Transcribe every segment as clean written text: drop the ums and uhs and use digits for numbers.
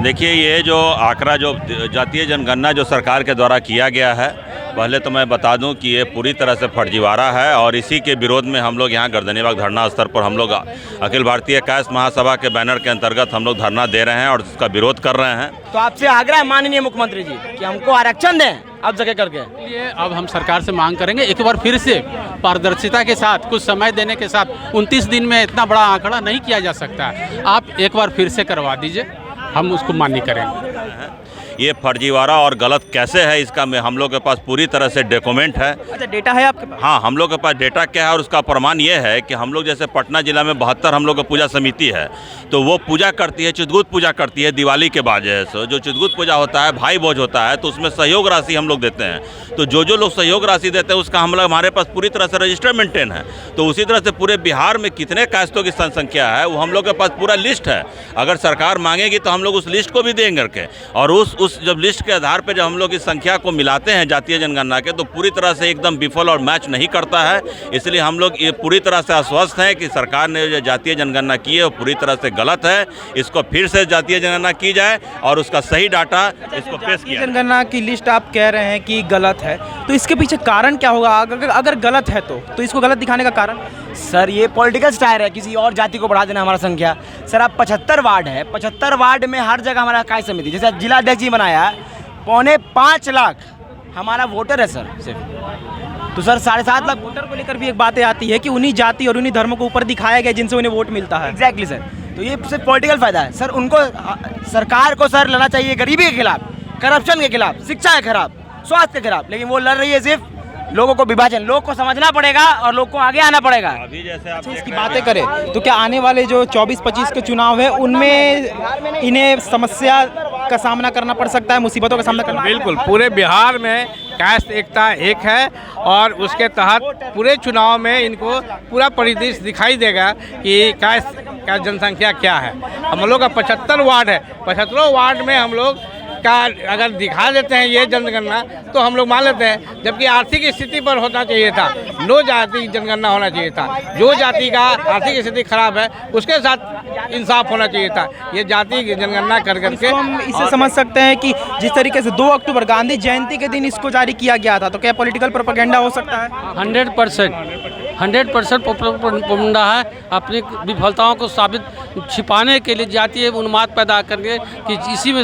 देखिए, ये जो आंकड़ा जो जातीय जनगणना जो सरकार के द्वारा किया गया है, पहले तो मैं बता दूं कि ये पूरी तरह से फर्जीवाड़ा है और इसी के विरोध में हम लोग यहाँ गर्दनीबाग धरना स्तर पर हम लोग अखिल भारतीय कायस्थ महासभा के बैनर के अंतर्गत हम लोग धरना दे रहे हैं और इसका विरोध कर रहे हैं। तो आपसे आग्रह है माननीय मुख्यमंत्री जी कि हमको आरक्षण दें अब जगह करके। ये अब हम सरकार से मांग करेंगे एक बार फिर से पारदर्शिता के साथ, कुछ समय देने के साथ। 29 दिन में इतना बड़ा आंकड़ा नहीं किया जा सकता, आप एक बार फिर से करवा दीजिए, हम उसको मान्य करेंगे। ये फर्जीवाड़ा और गलत कैसे है, इसका में हम लोग के पास पूरी तरह से डॉक्यूमेंट है। अच्छा, डेटा है आपके पास? हाँ, हम लोग के पास डेटा क्या है और उसका प्रमाण ये है कि हम लोग जैसे पटना जिला में 72 हम लोग का पूजा समिति है, तो वो पूजा करती है, चित्रगुप्त पूजा करती है दिवाली के बाद। जैसे जो चित्रगुप्त पूजा होता है, भाई भोज होता है, तो उसमें सहयोग राशि हम लोग देते हैं। तो जो लोग सहयोग राशि देते हैं उसका हम लोग हमारे पास पूरी तरह से रजिस्टर मेंटेन है। तो उसी तरह से पूरे बिहार में कितने कायस्थों की संख्या है वो हम लोग के पास पूरा लिस्ट है। अगर सरकार मांगेगी तो हम लोग उस लिस्ट को भी देंगे करके, और उस जब लिस्ट के आधार पर जब हम लोग इस संख्या को मिलाते हैं जातीय जनगणना के, तो पूरी तरह से एकदम विफल और मैच नहीं करता है। इसलिए हम लोग ये पूरी तरह से आश्वस्त हैं कि सरकार ने जो जातीय जनगणना की है वो पूरी तरह से गलत है। इसको फिर से जातीय जनगणना की जाए और उसका सही डाटा इसको पेश किया। जनगणना की लिस्ट आप कह रहे हैं कि गलत है, तो इसके पीछे कारण क्या होगा? अगर गलत है तो इसको गलत दिखाने का कारण? सर, ये पॉलिटिकल स्टाइल है, किसी और जाति को बढ़ा देना हमारा संख्या। सर, आप 75 वार्ड है, 75 वार्ड में हर जगह हमारा काय समिति, जैसे जिला अध्यक्ष जी बनाया है, 5.25 लाख हमारा वोटर है सर सिर्फ। तो सर 7.5 लाख वोटर को लेकर भी एक बातें आती है कि उन्हीं जाति और उन्हीं धर्मों को ऊपर दिखाया गया जिनसे उन्हें वोट मिलता है। एग्जैक्टली सर, तो ये सिर्फ पॉलिटिकल फायदा है सर। उनको सरकार को सर लड़ना चाहिए गरीबी के खिलाफ, करप्शन के खिलाफ, शिक्षा के खिलाफ, स्वास्थ्य के खिलाफ, लेकिन वो लड़ रही है सिर्फ लोगों को विभाजन। लोग को समझना पड़ेगा और लोग को आगे आना पड़ेगा। अभी जैसे आप इसकी बातें करें तो क्या आने वाले जो 24-25 के चुनाव है उनमें इन्हें समस्या का सामना करना पड़ सकता है, मुसीबतों का सामना करना? बिल्कुल, पूरे बिहार में कास्ट एकता एक है और उसके तहत पूरे चुनाव में इनको पूरा परिदृश्य दिखाई देगा कि कास्ट का जनसंख्या क्या है। हम लोग का 75 वार्ड है, 75 वार्ड में हम लोग का अगर दिखा देते हैं ये जनगणना तो हम लोग मान लेते हैं, जबकि आर्थिक स्थिति पर होना चाहिए था। नो जाति जनगणना होना चाहिए था। जो जाति का आर्थिक स्थिति खराब है उसके साथ इंसाफ होना चाहिए था। ये जाति की जनगणना कर करके हम इसे समझ सकते हैं कि जिस तरीके से 2 अक्टूबर गांधी जयंती के दिन इसको जारी किया गया था, तो क्या पॉलिटिकल प्रोपेगेंडा हो सकता है? 100% प्रोपेगेंडा है। अपनी विफलताओं को साबित छिपाने के लिए जातीय उन्माद पैदा करके कि इसी में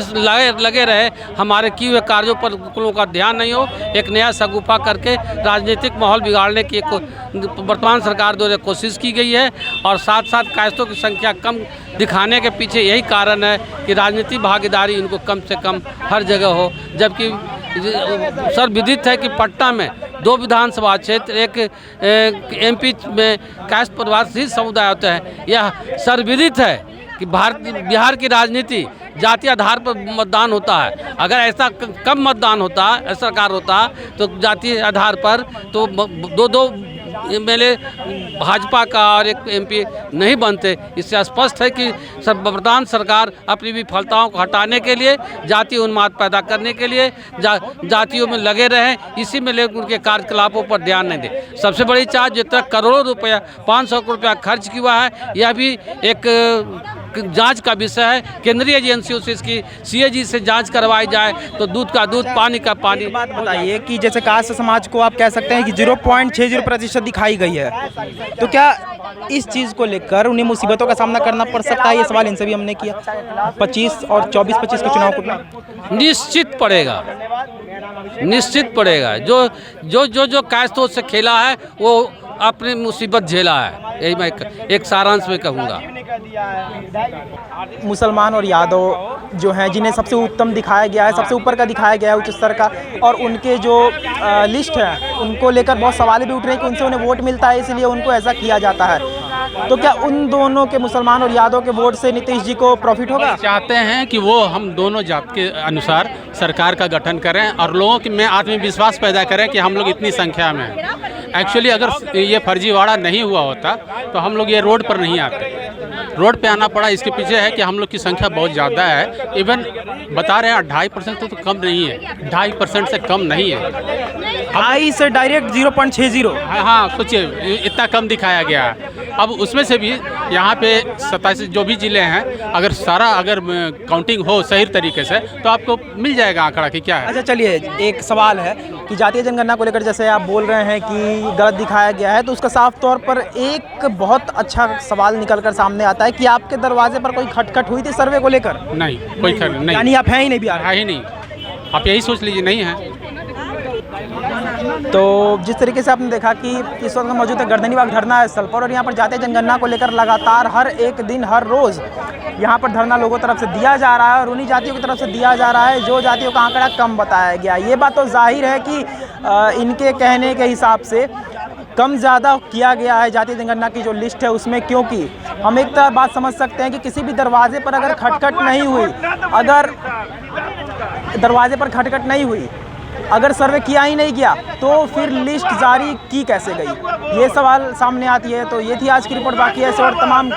लगे रहे, हमारे किए हुए कार्यों पर लोगों का ध्यान नहीं हो, एक नया शगुफा करके राजनीतिक माहौल बिगाड़ने की वर्तमान सरकार द्वारा कोशिश की गई है। और साथ साथ कायस्थों की संख्या कम दिखाने के पीछे यही कारण है कि राजनीतिक भागीदारी इनको कम से कम हर जगह हो। जबकि सर विदित है कि पटना में 2 विधानसभा क्षेत्र, एक MP में कायस्थ प्रवासी समुदाय होते हैं। यह सर्वविदित है कि बिहार की राजनीति जाति आधार पर मतदान होता है। अगर ऐसा कम मतदान होता, सरकार होता तो जाति आधार पर तो 2 MLA भाजपा का और एक MP नहीं बनते। इससे स्पष्ट है कि वर्तमान सरकार अपनी विफलताओं को हटाने के लिए, जातीय उन्माद पैदा करने के लिए जातियों में लगे रहे, इसी में लेकर उनके कार्यकलापों पर ध्यान नहीं दे। सबसे बड़ी चार्ज जितना करोड़ों रुपया, 500 करोड़ रुपया खर्च किया है, यह भी एक जांच का विषय है। केंद्रीय एजेंसियों से इसकी CAG से जांच करवाई जाए तो दूध का दूध, पानी का पानी। बात बताइए कि जैसे कास्ट समाज को आप कह सकते हैं कि 0.60% दिखाई गई है, तो क्या इस चीज़ को लेकर उन्हें मुसीबतों का सामना करना पड़ सकता है? ये सवाल इनसे भी हमने किया। 25 और 24-25 के चुनाव को निश्चित पड़ेगा। जो कायस्थों से खेला है वो अपनी मुसीबत झेला है, यही मैं एक सारांश में कहूँगा। मुसलमान और यादव जो हैं, जिन्हें सबसे उत्तम दिखाया गया है, सबसे ऊपर का दिखाया गया है उच्च स्तर का, और उनके जो लिस्ट है उनको लेकर बहुत सवाल भी उठ रहे हैं कि उनसे उन्हें वोट मिलता है, इसलिए उनको ऐसा किया जाता है। तो क्या उन दोनों के, मुसलमान और यादव के वोट से नीतीश जी को प्रॉफिट होगा? चाहते हैं कि वो हम दोनों जात के अनुसार सरकार का गठन करें और लोगों में आत्मविश्वास पैदा करें कि हम लोग इतनी संख्या में हैं। एक्चुअली अगर ये फर्जीवाड़ा नहीं हुआ होता तो हम लोग ये रोड पर नहीं आते। रोड पे आना पड़ा, इसके पीछे है कि हम लोग की संख्या बहुत ज़्यादा है। इवन बता रहे हैं 2.5% तो कम नहीं है, 2.5% से कम नहीं है। 2.5 से डायरेक्ट 0.60। हाँ, सोचिए इतना कम दिखाया गया है। अब उसमें से भी यहाँ पे 27 जो भी ज़िले हैं, अगर सारा काउंटिंग हो सही तरीके से तो आपको मिल जाएगा आंकड़ा कि क्या है। अच्छा चलिए, एक सवाल है कि जातीय जनगणना को लेकर जैसे आप बोल रहे हैं कि गलत दिखाया गया है, तो उसका साफ तौर पर एक बहुत अच्छा सवाल निकल कर सामने आता है कि आपके दरवाजे पर कोई खटखट हुई थी सर्वे को लेकर? नहीं, कोई खैर नहीं, यानी आप हैं ही नहीं बिहार में? है ही नहीं, आप यही सोच लीजिए नहीं है। तो जिस तरीके से आपने देखा कि इस वक्त मौजूद है गर्दनीबाग धरना स्थल पर, और यहाँ पर जातीय जनगणना को लेकर लगातार हर एक दिन हर रोज़ यहाँ पर धरना लोगों तरफ से दिया जा रहा है, और उन्हीं जातियों की तरफ से दिया जा रहा है जो जातियों का आंकड़ा कम बताया गया। ये बात तो जाहिर है कि इनके कहने के हिसाब से कम ज़्यादा किया गया है जातीय जनगणना की जो लिस्ट है उसमें, क्योंकि हम एक तरह बात समझ सकते हैं कि किसी भी दरवाजे पर अगर खटखट नहीं हुई, अगर दरवाजे पर खटखट नहीं हुई, अगर सर्वे किया ही नहीं गया, तो फिर लिस्ट जारी की कैसे गई, ये सवाल सामने आती है। तो ये थी आज की रिपोर्ट, बाकी ऐसे और तमाम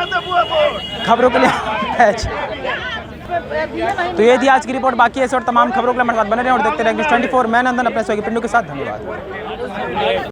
खबरों के लिए तो ये थी आज की रिपोर्ट, बाकी ऐसे और तमाम खबरों के लिए हमारे साथ बने रहें और देखते रहें News 24। मैं नंदन अपने सहयोगी पिंडू के साथ, धन्यवाद।